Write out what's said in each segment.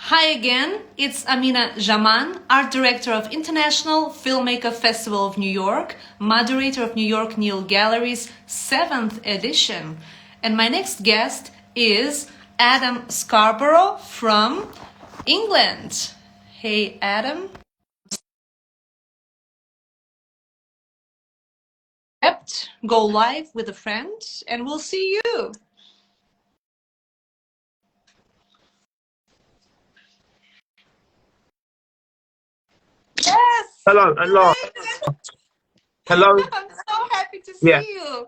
Hi again, it's Amina ZHAMAN, Art Director of International Filmmaker Festival of New York, moderator of New York Neil Gallery's 7th edition. And my next guest is Adam Scarborough from England. Hey Adam. Go live with a friend and we'll see you. Yes. Hello, hello. Hello. I'm so happy to see you.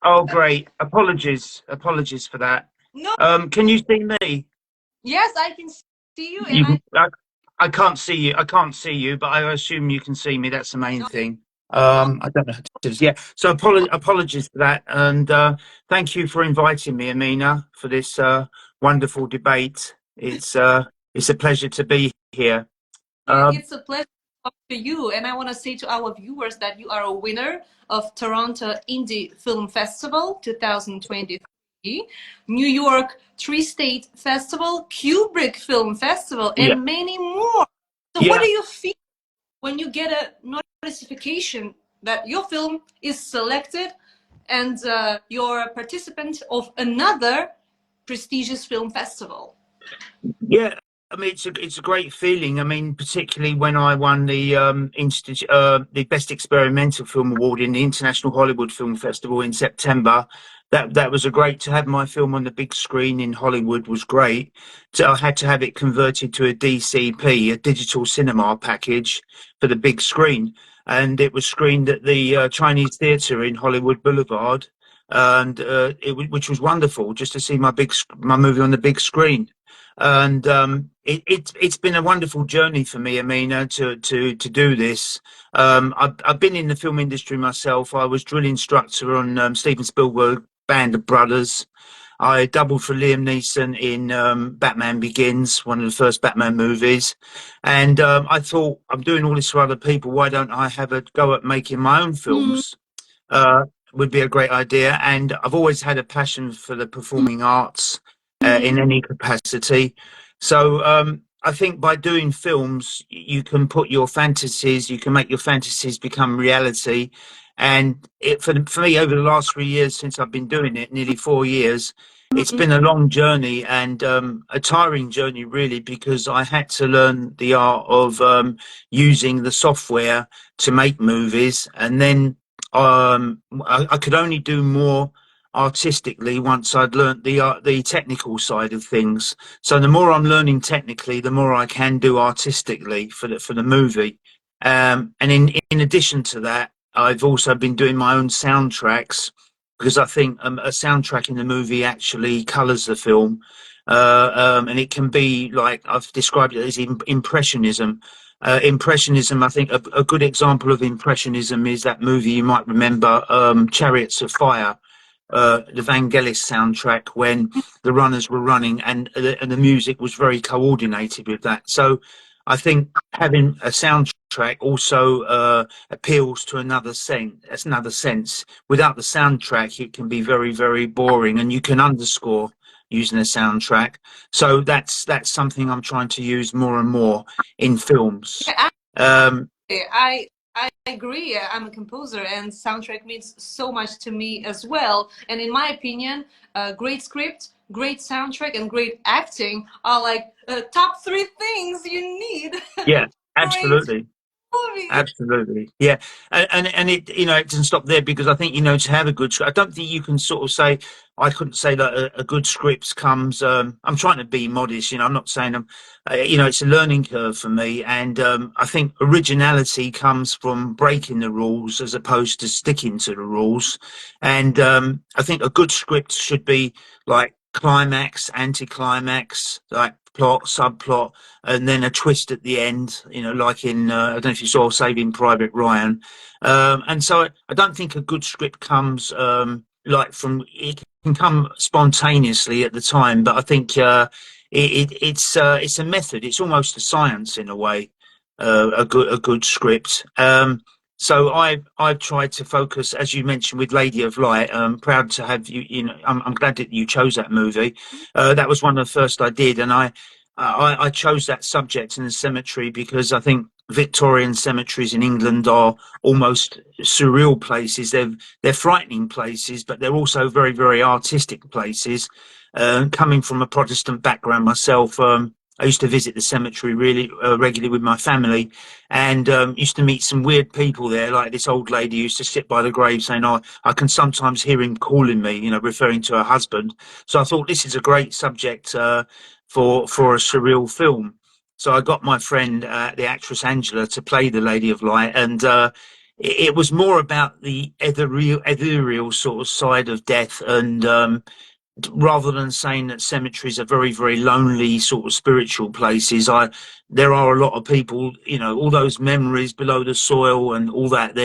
Oh, great. Apologies for that. No. Can you see me? Yes, I can see you, and I can't see you. I can't see you, but I assume you can see me. That's the main thing. I don't know how to do this. Yeah. So apologies for that, and thank you for inviting me, Amina, for this wonderful debate. It's a pleasure to be here. It's a pleasure to talk to you, and I want to say to our viewers that you are a winner of Toronto Indie Film Festival 2023, New York Tri-State Festival, Kubrick Film Festival, and many more. So what do you feel when you get a notification that your film is selected and you're a participant of another prestigious film festival? Yeah, I mean it's a great feeling. I mean, particularly when I won the Best Experimental Film Award in the International Hollywood Film Festival in September. That was a great to have my film on the big screen in Hollywood was great. So I had to have it converted to a DCP, a digital cinema package for the big screen, and it was screened at the Chinese Theatre in Hollywood Boulevard, and which was wonderful just to see my movie on the big screen. And it's been a wonderful journey for me, Amina, to do this. I've been in the film industry myself. I was drill instructor on Steven Spielberg Band of Brothers. I doubled for Liam Neeson in Batman Begins, one of the first Batman movies. And I thought, I'm doing all this for other people. Why don't I have a go at making my own films? Would be a great idea. And I've always had a passion for the performing arts. In any capacity. So I think by doing films, you can put your fantasies, you can make your fantasies become reality. And for me, over the last 3 years since I've been doing it, nearly 4 years, it's been a long journey and a tiring journey, really, because I had to learn the art of using the software to make movies. And then I could only do more artistically once I'd learnt the technical side of things. So the more I'm learning technically, the more I can do artistically for the movie. And in addition to that, I've also been doing my own soundtracks because I think a soundtrack in the movie actually colours the film. And it can be like I've described it as impressionism. Impressionism, I think a good example of impressionism is that movie you might remember, Chariots of Fire. The Vangelis soundtrack when the runners were running and the music was very coordinated with that. So I think having a soundtrack also appeals to another sense. That's another sense. Without the soundtrack, it can be very, very boring, and you can underscore using a soundtrack. So that's something I'm trying to use more and more in films. I agree. I'm a composer and soundtrack means so much to me as well. And in my opinion, great script, great soundtrack, and great acting are like top 3 things you need. Yeah, absolutely. Absolutely, yeah, and it it doesn't stop there because I think to have a good script, I don't think you can sort of say I couldn't say that a good script comes. I'm trying to be modest, I'm not saying it's a learning curve for me, and I think originality comes from breaking the rules as opposed to sticking to the rules, and I think a good script should be like climax, anticlimax, like plot, subplot, and then a twist at the end, like in I don't know if you saw Saving Private Ryan. And so I don't think a good script comes it can come spontaneously at the time, but I think it's a method. It's almost a science in a way, a good script. So I've tried to focus, as you mentioned, with Lady of Light. I'm proud to have you. I'm glad that you chose that movie. That was one of the first I did, and I chose that subject in the cemetery because I think Victorian cemeteries in England are almost surreal places. They're frightening places, but they're also very, very artistic places. Coming from a Protestant background myself, I used to visit the cemetery really regularly with my family, and used to meet some weird people there. Like this old lady used to sit by the grave saying, "Oh, I can sometimes hear him calling me," referring to her husband. So I thought this is a great subject. For a surreal film. So I got my friend, the actress Angela, to play the Lady of Light, and it was more about the ethereal sort of side of death, and rather than saying that cemeteries are very, very lonely sort of spiritual places, there are a lot of people, all those memories below the soil and all that.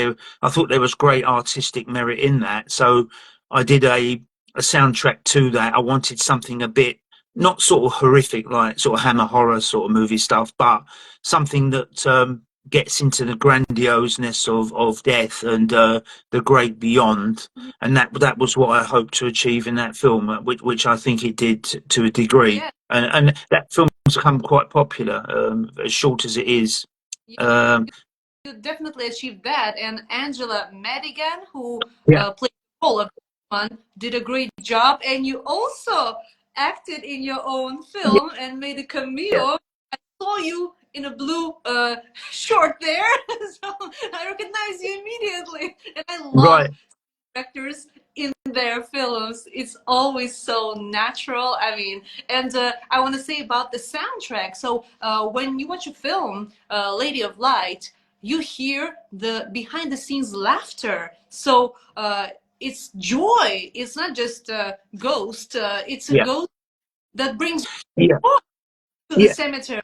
I thought there was great artistic merit in that. So I did a soundtrack to that. I wanted something a bit not sort of horrific, like sort of Hammer horror sort of movie stuff, but something that gets into the grandioseness of death and the great beyond. And that was what I hoped to achieve in that film, which I think it did to a degree. Yeah, And that film's become quite popular, as short as it is. you, Um, you definitely achieved that. And Angela Madigan, who yeah, played the role of one, did a great job. And you also acted in your own yeah, film and made a yeah. cameo. I saw you in a blue short there, so I recognized you immediately. And I love Right. directors in their films. It's always so natural. I mean, and I want to say about the soundtrack. So when you watch a film, Lady of Light, you hear the behind the scenes laughter. So it's joy. It's not just a ghost. It's a Yeah, ghost that brings yeah, joy to the yeah, cemetery.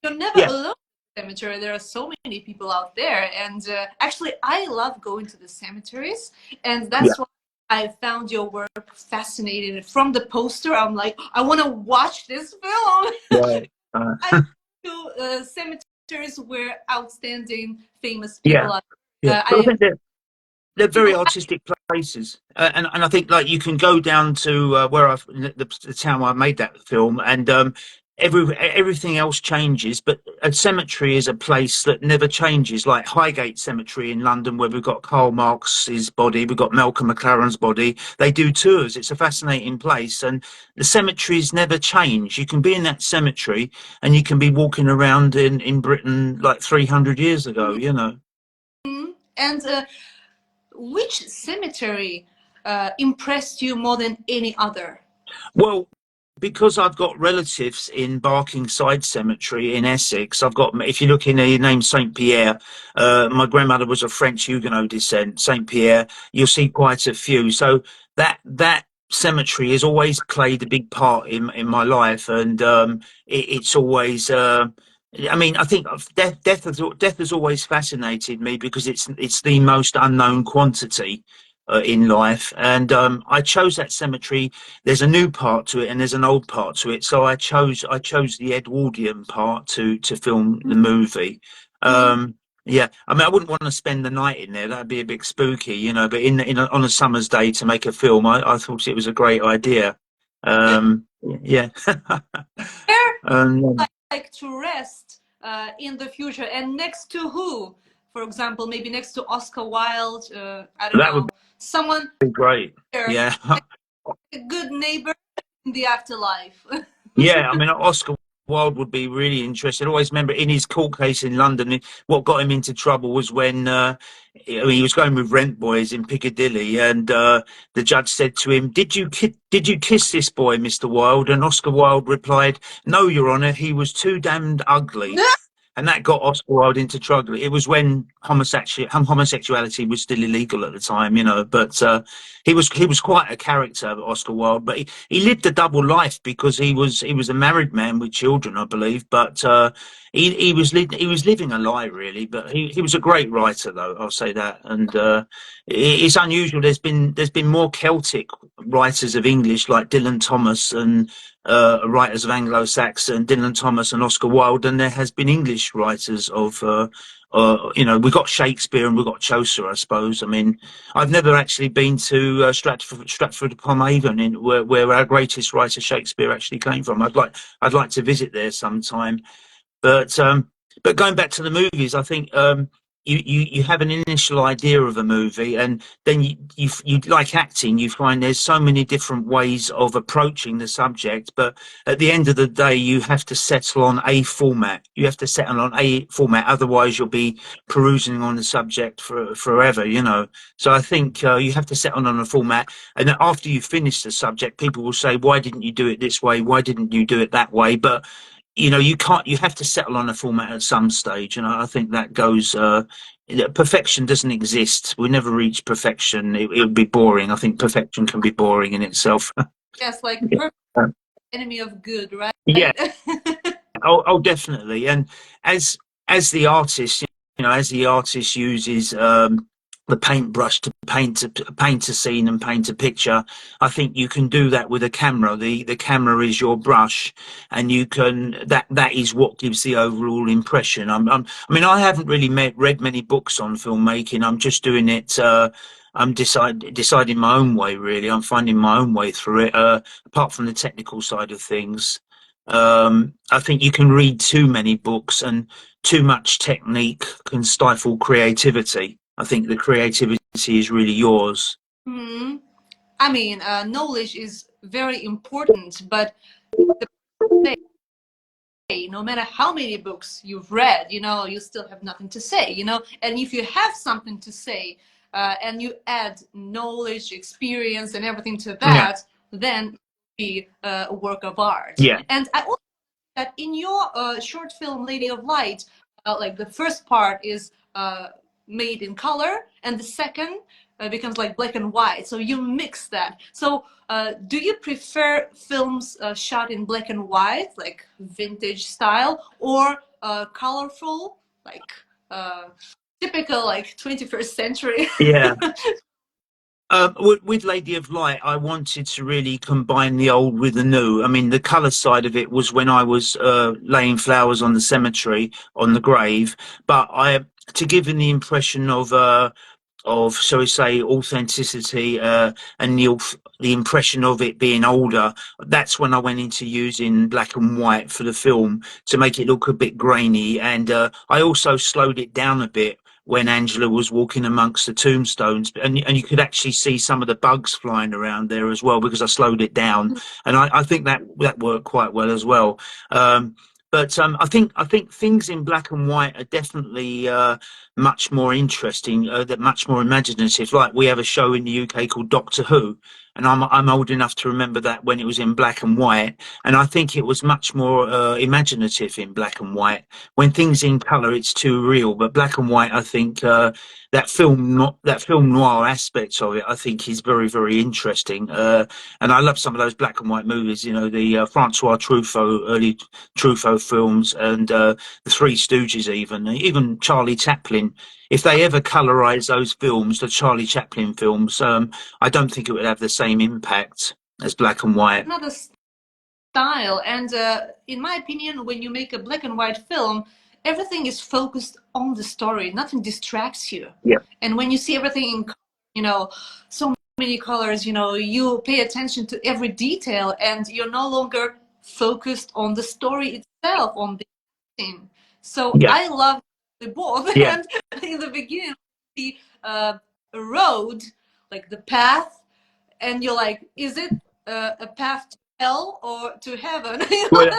You're never yeah, alone in the cemetery. There are so many people out there. And actually, I love going to the cemeteries. And yeah. that's why I found your work fascinating. From the poster, I'm like, I want to watch this film. Right. I to cemeteries where outstanding famous Yeah, people are. yeah. But I I think they're to very go. artistic places, and I think like you can go down to the town where I made that film, and everything else changes, but a cemetery is a place that never changes. Like Highgate Cemetery in London, where we've got Karl Marx's body, we've got Malcolm McLaren's body. They do tours. It's a fascinating place, and the cemeteries never change. You can be in that cemetery, and you can be walking around in Britain like 300 years ago. And which cemetery impressed you more than any other? Well, because I've got relatives in Barkingside Cemetery in Essex, I've got, if you look in the name St. Pierre, my grandmother was of French Huguenot descent, St. Pierre, you'll see quite a few. So that cemetery has always played a big part in my life. And it's always, I mean, I think death has always fascinated me because it's the most unknown quantity in life. And I chose that cemetery. There's a new part to it and there's an old part to it. So I chose the Edwardian part to film the movie. Mm-hmm. Yeah, I mean, I wouldn't want to spend the night in there. That'd be a bit spooky, But on a summer's day to make a film, I thought it was a great idea. Yeah, Where um, I like to rest in the future, and next to who? For example, maybe next to Oscar Wilde. I don't that would know, someone be great. there, Yeah. a good neighbor in the afterlife. Yeah, I mean, Oscar Wilde would be really interested. I always remember in his court case in London, what got him into trouble was when I mean, he was going with rent boys in Piccadilly, and the judge said to him, "Did you kiss this boy, Mr. Wilde?" And Oscar Wilde replied, "No, Your Honour, he was too damned ugly." And that got Oscar Wilde into trouble. It was when homosexuality was still illegal at the time, But he was quite a character, Oscar Wilde. But he lived a double life because he was a married man with children, I believe. But he was living a lie, really. But he was a great writer, though. I'll say that. And it's unusual. There's been more Celtic writers of English like Dylan Thomas and writers of Anglo-Saxon, Dylan Thomas and Oscar Wilde, than there has been English writers of. You know, we've got Shakespeare and we've got Chaucer, I suppose. I mean, I've never actually been to Stratford upon Avon, where our greatest writer Shakespeare actually came from. I'd like to visit there sometime. But going back to the movies, I think you have an initial idea of a movie, and then you like acting. You find there's so many different ways of approaching the subject, but at the end of the day, you have to settle on a format. You have to settle on a format, otherwise you'll be perusing on the subject for forever. You know. So I think you have to settle on a format, and after you finish the subject, people will say, "Why didn't you do it this way? Why didn't you do it that way?" But you know, you have to settle on a format at some stage. And I think that goes, perfection doesn't exist. We never reach perfection. It would be boring. I think perfection can be boring in itself. Yes, like perfect enemy of good, right? Yeah. Oh, definitely. And as the artist, you know, as the artist uses the paintbrush to paint a scene and paint a picture, I think you can do that with a camera. The camera is your brush, and you can that is what gives the overall impression. I mean, I haven't really read many books on filmmaking. I'm just doing it. I'm deciding my own way, really. I'm finding my own way through it. Apart from the technical side of things, I think you can read too many books, and too much technique can stifle creativity. I think the creativity is really yours. Mm-hmm. I mean, knowledge is very important, but the no matter how many books you've read, you know, you still have nothing to say, you know. And if you have something to say, and you add knowledge, experience, and everything to that, then be a work of art. Yeah. And I also that in your short film Lady of Light, like the first part is made in color, and the second becomes like black and white. So you mix that. So do you prefer films shot in black and white, like vintage style, or colorful, like typical, like 21st century? Yeah. With Lady of Light, I wanted to really combine the old with the new. I mean, the colour side of it was when I was laying flowers on the cemetery, on the grave, but to give him the impression of shall we say, authenticity, and the impression of it being older. That's when I went into using black and white for the film to make it look a bit grainy, and I also slowed it down a bit when Angela was walking amongst the tombstones, and you could actually see some of the bugs flying around there as well, because I slowed it down, and I think that worked quite well as well. But I think things in black and white are definitely much more interesting, that much more imaginative. Like, we have a show in the UK called Doctor Who, and I'm old enough to remember that when it was in black and white, and I think it was much more imaginative in black and white. When things in colour, it's too real, but black and white, I think that film noir aspect of it, I think, is very, very interesting. And I love some of those black and white movies. You know, the Francois Truffaut, early Truffaut films, and the Three Stooges, even Charlie Chaplin. If they ever colorise those films, the Charlie Chaplin films, I don't think it would have the same impact as black and white. Another style, and in my opinion, when you make a black and white film, everything is focused on the story. Nothing distracts you. Yeah. And when you see everything in, you know, so many colors, you know, you pay attention to every detail, and you're no longer focused on the story itself, on the scene. So Yeah. I love the both. Yeah. And in the beginning, the road, like the path, and you're like, is it a path to hell or to heaven? Well,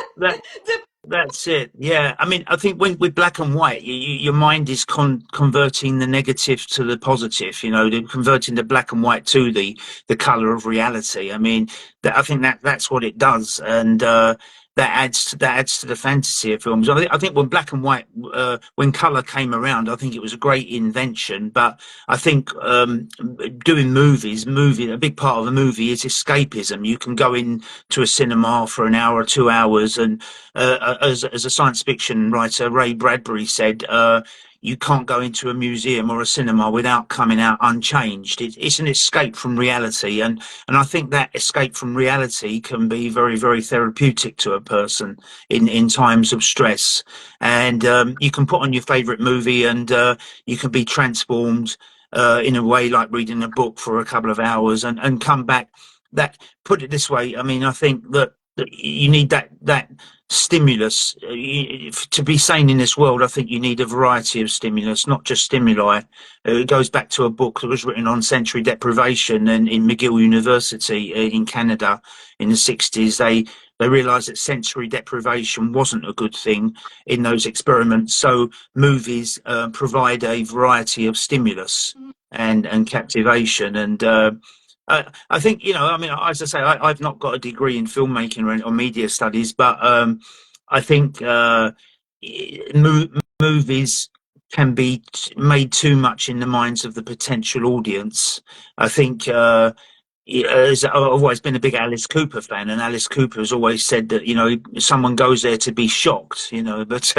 that's it. Yeah. I mean, I think with black and white, your mind is converting the negative to the positive, you know, converting the black and white to the color of reality. I mean, I think that's what it does. And, that adds to the fantasy of films. I think when black and white, when color came around, I think it was a great invention. But I think doing movies, a big part of a movie is escapism. You can go into a cinema for an hour or 2 hours, and as a science fiction writer, Ray Bradbury said, you can't go into a museum or a cinema without coming out unchanged. It's an escape from reality, and I think that escape from reality can be very, very therapeutic to a person in times of stress. And you can put on your favorite movie, and you can be transformed in a way, like reading a book for a couple of hours, and come back. That, put it this way, I mean, I think that you need that stimulus to be sane in this world. I think you need a variety of stimulus, not just stimuli. It goes back to a book that was written on sensory deprivation, and in McGill University in Canada in the 60s, they realized that sensory deprivation wasn't a good thing in those experiments. So movies provide a variety of stimulus and captivation. And I think, you know, I mean, as I say, I've not got a degree in filmmaking or media studies, but I think movies can be made too much in the minds of the potential audience. I think I've always been a big Alice Cooper fan, and Alice Cooper has always said that, you know, someone goes there to be shocked, you know, but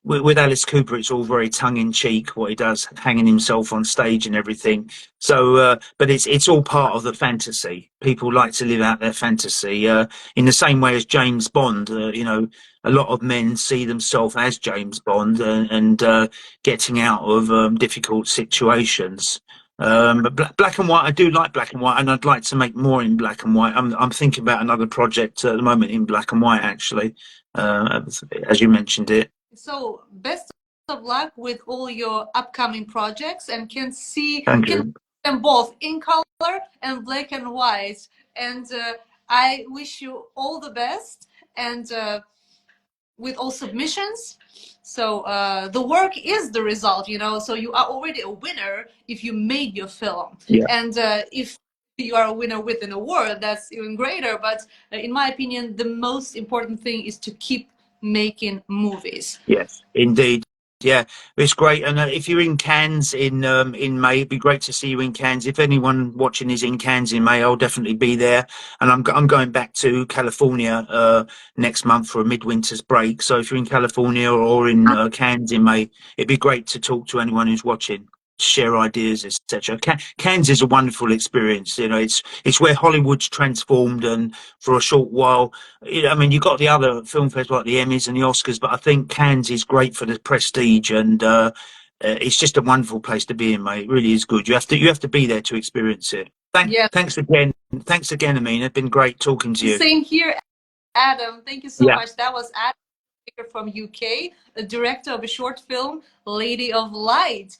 with Alice Cooper, it's all very tongue in cheek what he does, hanging himself on stage and everything. So, but it's all part of the fantasy. People like to live out their fantasy in the same way as James Bond. You know, a lot of men see themselves as James Bond and getting out of difficult situations. But black and white, I do like black and white, and I'd like to make more in black and white. I'm thinking about another project at the moment in black and white, actually, as you mentioned it. So best of luck with all your upcoming projects, and can see them both in color and black and white. And I wish you all the best, and with all submissions. So the work is the result, you know, so you are already a winner if you made your film. Yeah. And if you are a winner with an award, that's even greater. But in my opinion, the most important thing is to keep making movies. Yes, indeed. Yeah, it's great. And if you're in Cannes in May, it'd be great to see you in Cannes. If anyone watching is in Cannes in May, I'll definitely be there. And I'm going back to California next month for a midwinter's break. So if you're in California or in Cannes in May, it'd be great to talk to anyone who's watching, share ideas, etc. Cannes is a wonderful experience. You know, it's where Hollywood's transformed, and for a short while, you know, I mean, you've got the other film festivals like the Emmys and the Oscars, but I think Cannes is great for the prestige, and it's just a wonderful place to be in, mate. It really is good. You have to be there to experience it. Thanks again. Thanks again, Amina. It's been great talking to you. Same here, Adam. Thank you so much. That was Adam from UK, a director of a short film, Lady of Light.